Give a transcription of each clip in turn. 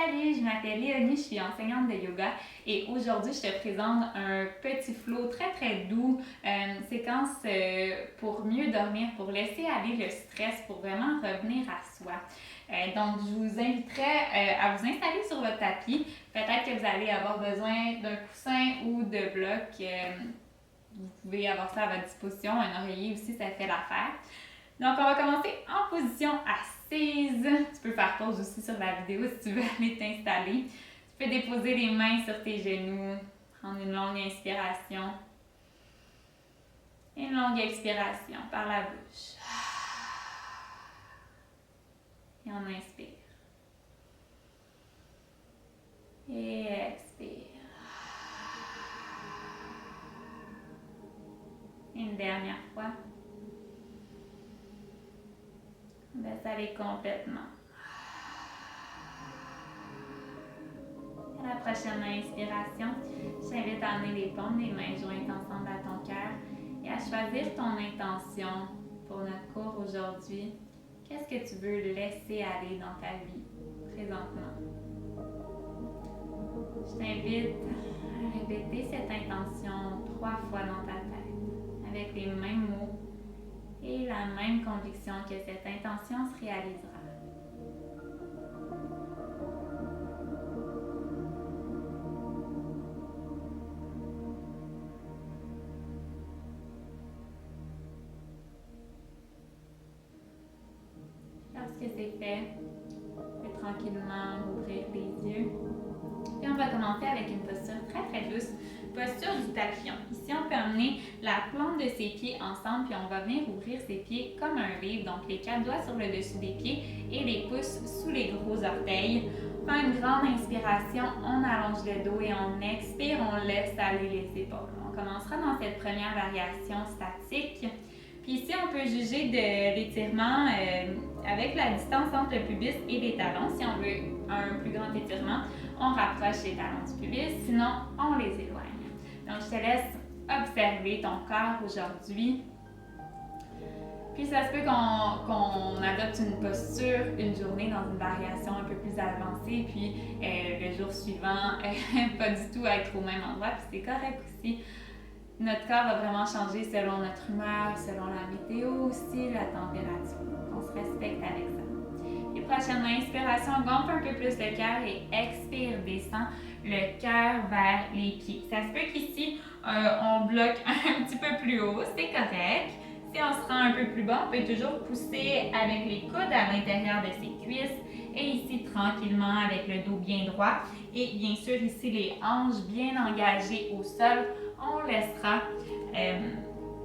Salut, je m'appelle Léonie, je suis enseignante de yoga et aujourd'hui je te présente un petit flow très doux, séquence pour mieux dormir, pour laisser aller le stress, pour vraiment revenir à soi. Donc je vous inviterai à vous installer sur votre tapis. Peut-être que vous allez avoir besoin d'un coussin ou de blocs. Vous pouvez avoir ça à votre disposition, un oreiller aussi, ça fait l'affaire. Donc, on va commencer en position assise. Tu peux faire pause aussi sur la vidéo si tu veux aller t'installer. Tu peux déposer les mains sur tes genoux, prendre une longue inspiration. Une longue expiration par la bouche. Et on inspire. Et expire. Une dernière fois. Laisse aller complètement. À la prochaine inspiration, je t'invite à amener les paumes des mains jointes ensemble à ton cœur et à choisir ton intention pour notre cours aujourd'hui. Qu'est-ce que tu veux laisser aller dans ta vie présentement? Je t'invite à répéter cette intention 3 fois dans ta tête, avec les mêmes mots et la même conviction que cette intention se réalisera. Lorsque c'est fait, tu peux tranquillement ouvrir les yeux. Et on va commencer avec une posture très douce, posture du papillon. Ici, on peut amener la plante de ses pieds ensemble, puis on va venir ouvrir ses pieds comme un livre. Donc, les 4 doigts sur le dessus des pieds et les pouces sous les gros orteils. On fait une grande inspiration, on allonge le dos et on expire, on laisse aller les épaules. On commencera dans cette première variation statique. Puis ici, on peut juger de l'étirement avec la distance entre le pubis et les talons. Si on veut un plus grand étirement, on rapproche les talons du pubis, sinon on les éloigne. Donc, je te laisse observer ton corps aujourd'hui. Puis ça se peut qu'on adopte une posture une journée dans une variation un peu plus avancée, puis le jour suivant, pas du tout être au même endroit, puis c'est correct aussi. Notre corps va vraiment changer selon notre humeur, selon la météo aussi, la température. Donc, on se respecte avec ça. Et prochaine inspiration, gonfle un peu plus le cœur et expire, descend le cœur vers les pieds. Ça se peut qu'ici, on bloque un petit peu plus haut, c'est correct. Si on se rend un peu plus bas, on peut toujours pousser avec les coudes à l'intérieur de ses cuisses et ici tranquillement avec le dos bien droit et bien sûr ici les hanches bien engagées au sol. On laissera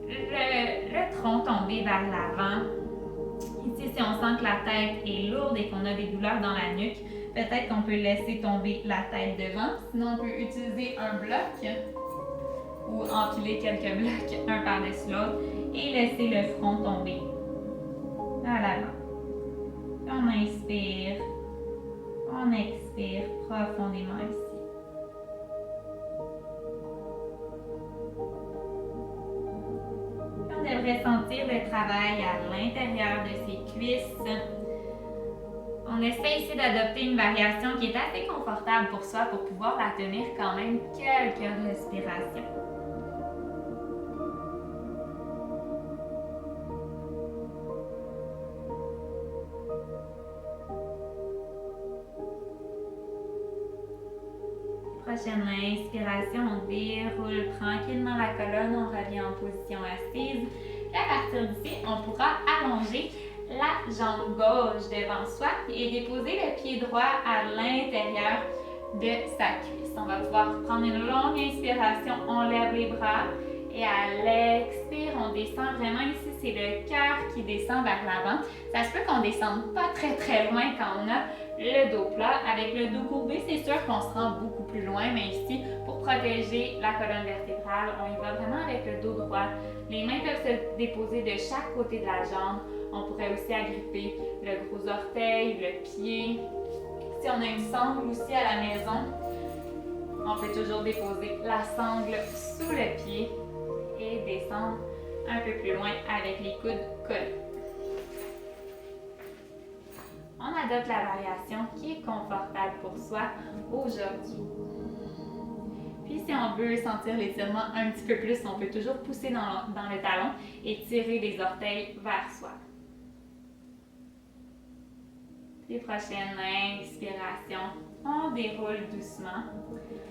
le tronc tomber vers l'avant. Ici, si on sent que la tête est lourde et qu'on a des douleurs dans la nuque, peut-être qu'on peut laisser tomber la tête devant. Sinon, on peut utiliser un bloc ou empiler quelques blocs un par-dessus l'autre et laisser le front tomber à l'avant. On inspire, on expire profondément ici. On devrait sentir le travail à l'intérieur de ses cuisses. On essaie ici d'adopter une variation qui est assez confortable pour soi pour pouvoir la tenir quand même quelques respirations. Prochaine inspiration, on déroule tranquillement la colonne, on revient en position assise. Et à partir d'ici, on pourra allonger la jambe gauche devant soi et déposer le pied droit à l'intérieur de sa cuisse. On va pouvoir prendre une longue inspiration, on lève les bras et à l'expire, on descend vraiment ici, c'est le cœur qui descend vers l'avant. Ça se peut qu'on descende pas très loin quand on a le dos plat. Avec le dos courbé, c'est sûr qu'on se rend beaucoup plus loin, mais ici, pour protéger la colonne vertébrale, on y va vraiment avec le dos droit. Les mains peuvent se déposer de chaque côté de la jambe. On pourrait aussi agripper le gros orteil, le pied. Si on a une sangle aussi à la maison, on peut toujours déposer la sangle sous le pied et descendre un peu plus loin avec les coudes collés. On adopte la variation qui est confortable pour soi aujourd'hui. Puis si on veut sentir l'étirement un petit peu plus, on peut toujours pousser dans le talon et tirer les orteils vers soi. Les prochaines inspirations, on déroule doucement.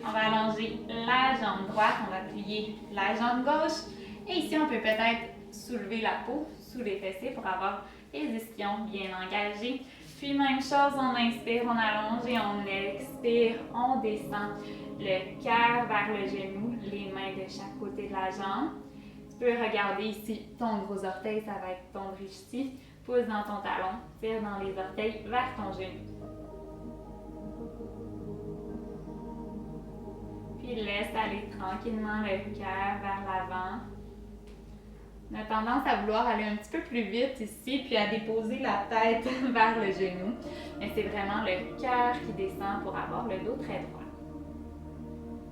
On va allonger la jambe droite, on va plier la jambe gauche. Et ici, on peut peut-être soulever la peau sous les fessiers pour avoir les ischions bien engagés. Puis même chose, on inspire, on allonge et on expire, on descend le cœur vers le genou, les mains de chaque côté de la jambe. Tu peux regarder ici ton gros orteil, ça va être ton bridge ici. Pousse dans ton talon, tire dans les orteils vers ton genou. Puis laisse aller tranquillement le cœur vers l'avant. On a tendance à vouloir aller un petit peu plus vite ici, puis à déposer la tête vers le genou. Mais c'est vraiment le cœur qui descend pour avoir le dos très droit.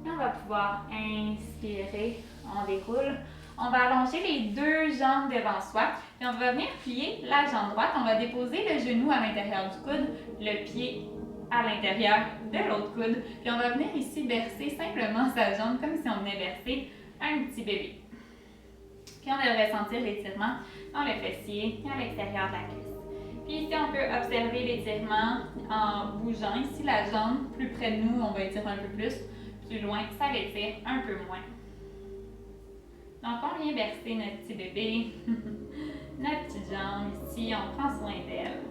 Et on va pouvoir inspirer, on déroule. On va allonger les deux jambes devant soi. Et on va venir plier la jambe droite. On va déposer le genou à l'intérieur du coude, le pied à l'intérieur de l'autre coude. Puis on va venir ici bercer simplement sa jambe comme si on venait bercer un petit bébé. Puis on devrait sentir l'étirement dans le fessier et à l'extérieur de la cuisse. Puis ici, on peut observer l'étirement en bougeant. Ici, la jambe, plus près de nous, on va étirer un peu plus. Plus loin, ça l'étire un peu moins. Donc, on vient bercer notre petit bébé, notre petite jambe ici, on prend soin d'elle.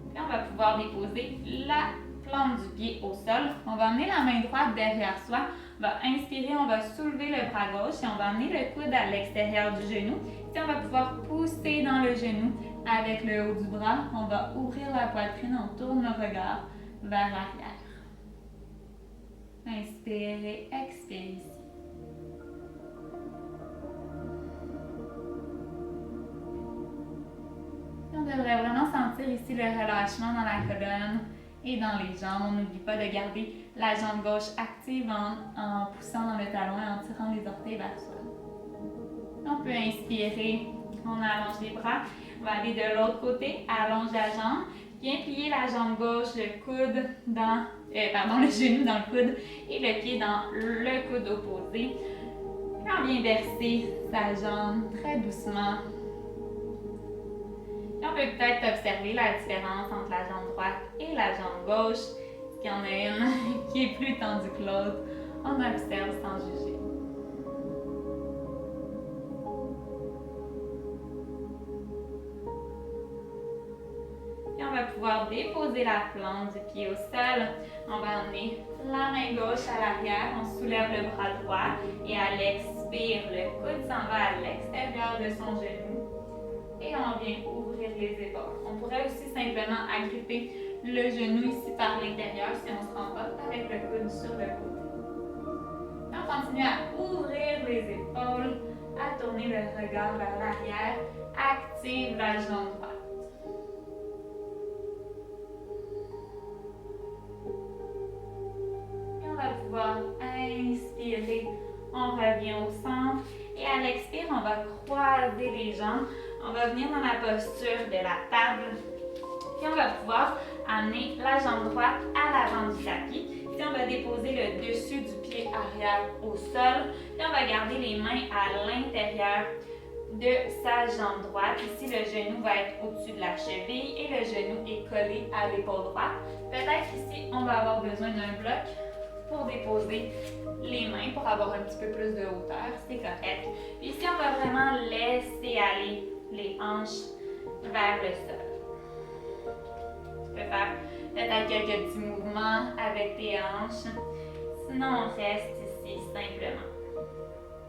Puis on va pouvoir déposer la plante du pied au sol. On va amener la main droite derrière soi. On va inspirer, on va soulever le bras gauche et on va amener le coude à l'extérieur du genou. Puis on va pouvoir pousser dans le genou avec le haut du bras. On va ouvrir la poitrine, on tourne le regard vers l'arrière. Inspirez, expirez ici. On devrait vraiment sentir ici le relâchement dans la colonne et dans les jambes. On n'oublie pas de garder la jambe gauche active en poussant dans le talon et en tirant les orteils vers soi. On peut inspirer, on allonge les bras. On va aller de l'autre côté, allonge la jambe. Bien plier la jambe gauche, le coude dans, le genou dans le coude et le pied dans le coude opposé. Puis on vient verser sa jambe très doucement. Et on peut peut-être observer la différence entre la jambe droite et la jambe gauche. Il y en a une qui est plus tendue que l'autre. On observe sans juger. Et on va pouvoir déposer la plante du pied au sol. On va emmener la main gauche à l'arrière. On soulève le bras droit et à l'expire, le coude s'en va à l'extérieur de son genou. Et on vient ouvrir les épaules. On pourrait aussi simplement agripper le genou ici par l'intérieur si on se remporte avec le coude sur le côté. Et on continue à ouvrir les épaules, à tourner le regard vers l'arrière. Active la jambe droite. Et on va pouvoir inspirer. On revient au centre. Et à l'expire, on va croiser les jambes. On va venir dans la posture de la table. Puis on va pouvoir amener la jambe droite à l'avant du tapis. Puis on va déposer le dessus du pied arrière au sol. Puis on va garder les mains à l'intérieur de sa jambe droite. Ici, le genou va être au-dessus de la cheville et le genou est collé à l'épaule droite. Peut-être ici, on va avoir besoin d'un bloc pour déposer les mains, pour avoir un petit peu plus de hauteur, c'est correct. Puis ici, on va vraiment laisser aller les hanches vers le sol. Tu peux faire peut-être quelques petits mouvements avec tes hanches. Sinon, on reste ici simplement.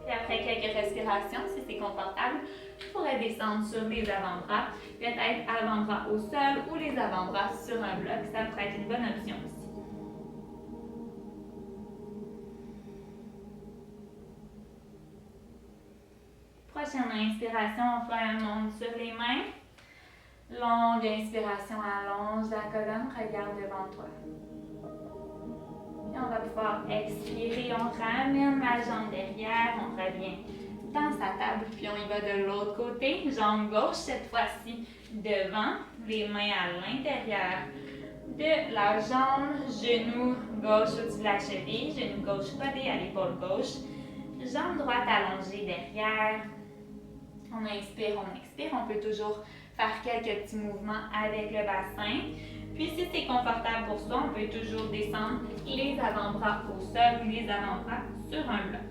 Puis après quelques respirations, si c'est confortable, tu pourrais descendre sur les avant-bras, peut-être avant-bras au sol ou les avant-bras sur un bloc. Ça pourrait être une bonne option aussi. Prochaine inspiration, on fait un monde sur les mains. Longue inspiration, allonge la colonne, regarde devant toi. Puis on va pouvoir expirer, on ramène la jambe derrière, on revient dans sa table, puis on y va de l'autre côté. Jambe gauche cette fois-ci devant, les mains à l'intérieur de la jambe, genou gauche au-dessus de la cheville, genou gauche collé à l'épaule gauche, jambe droite allongée derrière. On inspire, on expire. On peut toujours faire quelques petits mouvements avec le bassin. Puis si c'est confortable pour soi, on peut toujours descendre les avant-bras au sol, les avant-bras sur un bloc.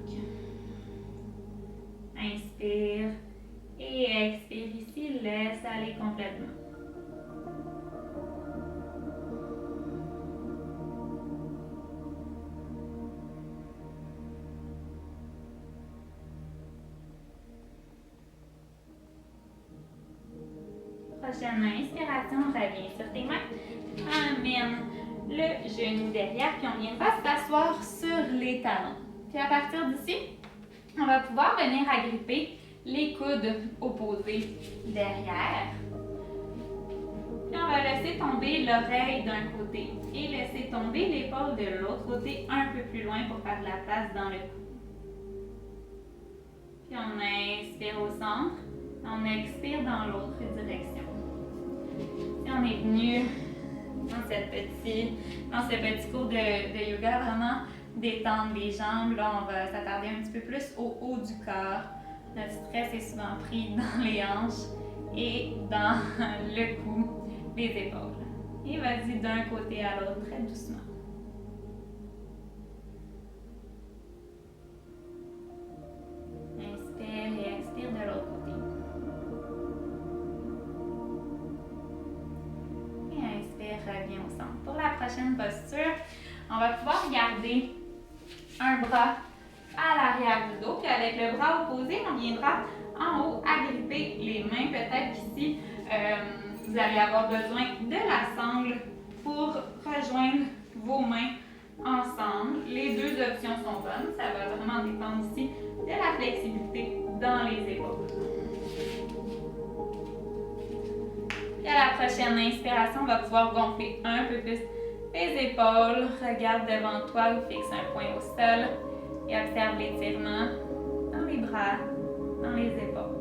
Inspire et expire ici, laisse aller complètement. Prochaine inspiration, reviens sur tes mains. Amène le genou derrière, puis on viendra s'asseoir sur les talons. Puis à partir d'ici, on va pouvoir venir agripper les coudes opposés derrière. Puis on va laisser tomber l'oreille d'un côté et laisser tomber l'épaule de l'autre côté un peu plus loin pour faire de la place dans le cou. Puis on inspire au centre, on expire dans l'autre direction. Et on est venu dans ce petit cours de yoga, vraiment détendre les jambes. Là, on va s'attarder un petit peu plus au haut du corps. Notre stress est souvent pris dans les hanches et dans le cou, les épaules. Et vas-y d'un côté à l'autre très doucement. Inspire et expire de l'autre côté. Reviens au centre. Pour la prochaine posture, on va pouvoir garder un bras à l'arrière du dos, puis avec le bras opposé, on viendra en haut agripper les mains. Peut-être qu'ici, vous allez avoir besoin de la sangle pour rejoindre vos mains ensemble. Les deux options sont bonnes. Ça va vraiment dépendre ici de la flexibilité dans les épaules. Et à la prochaine inspiration, on va pouvoir gonfler un peu plus les épaules. Regarde devant toi ou fixe un point au sol et observe l'étirement dans les bras, dans les épaules.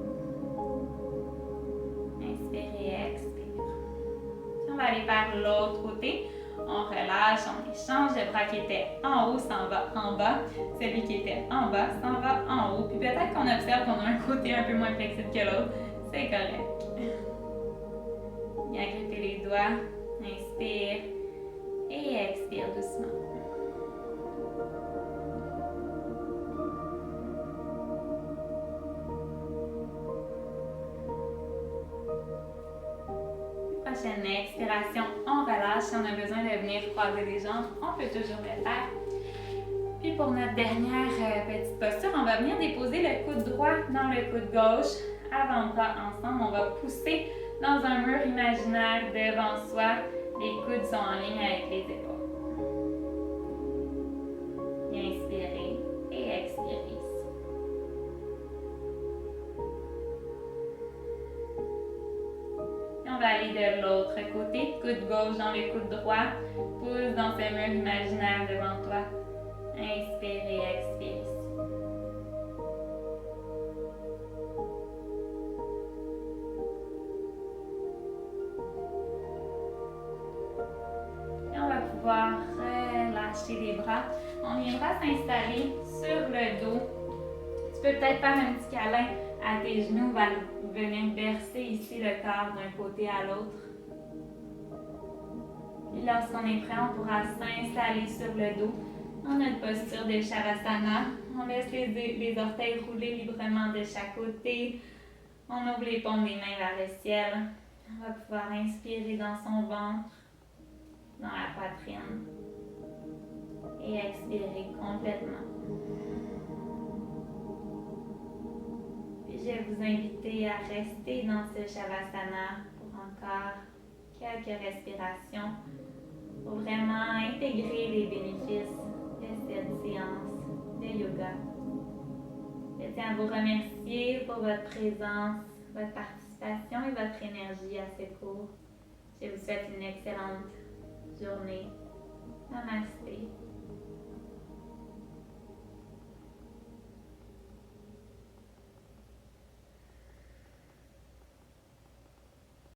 Inspire et expire. On va aller vers l'autre côté. On relâche, on échange. Le bras qui était en haut s'en va en bas. Celui qui était en bas s'en va en haut. Puis peut-être qu'on observe qu'on a un côté un peu moins flexible que l'autre. C'est correct. Bien gripper les doigts, inspire et expire doucement. Prochaine expiration, on relâche. Si on a besoin de venir croiser les jambes, on peut toujours le faire. Puis pour notre dernière petite posture, on va venir déposer le coude droit dans le coude gauche, avant-bras ensemble. On va pousser dans un mur imaginaire devant soi. Les coudes sont en ligne avec les épaules. Inspirez et expirez ici. Et on va aller de l'autre côté. Coude gauche dans le coude droit. Pousse dans ce mur imaginaire devant toi. Inspire et expire ici. Et on va pouvoir relâcher les bras. On viendra s'installer sur le dos. Tu peux peut-être faire un petit câlin à tes genoux. On va venir bercer ici le corps d'un côté à l'autre. Puis lorsqu'on est prêt, on pourra s'installer sur le dos. Dans notre posture de Shavasana, on laisse les orteils rouler librement de chaque côté. On ouvre les paumes des mains vers le ciel. On va pouvoir inspirer dans son ventre, dans la poitrine. Et expirer complètement. Puis je vais vous inviter à rester dans ce Shavasana pour encore quelques respirations pour vraiment intégrer les bénéfices de cette séance de yoga. Je tiens à vous remercier pour votre présence, votre participation et votre énergie à ce cours. Je vous souhaite une excellente journée. Namasté.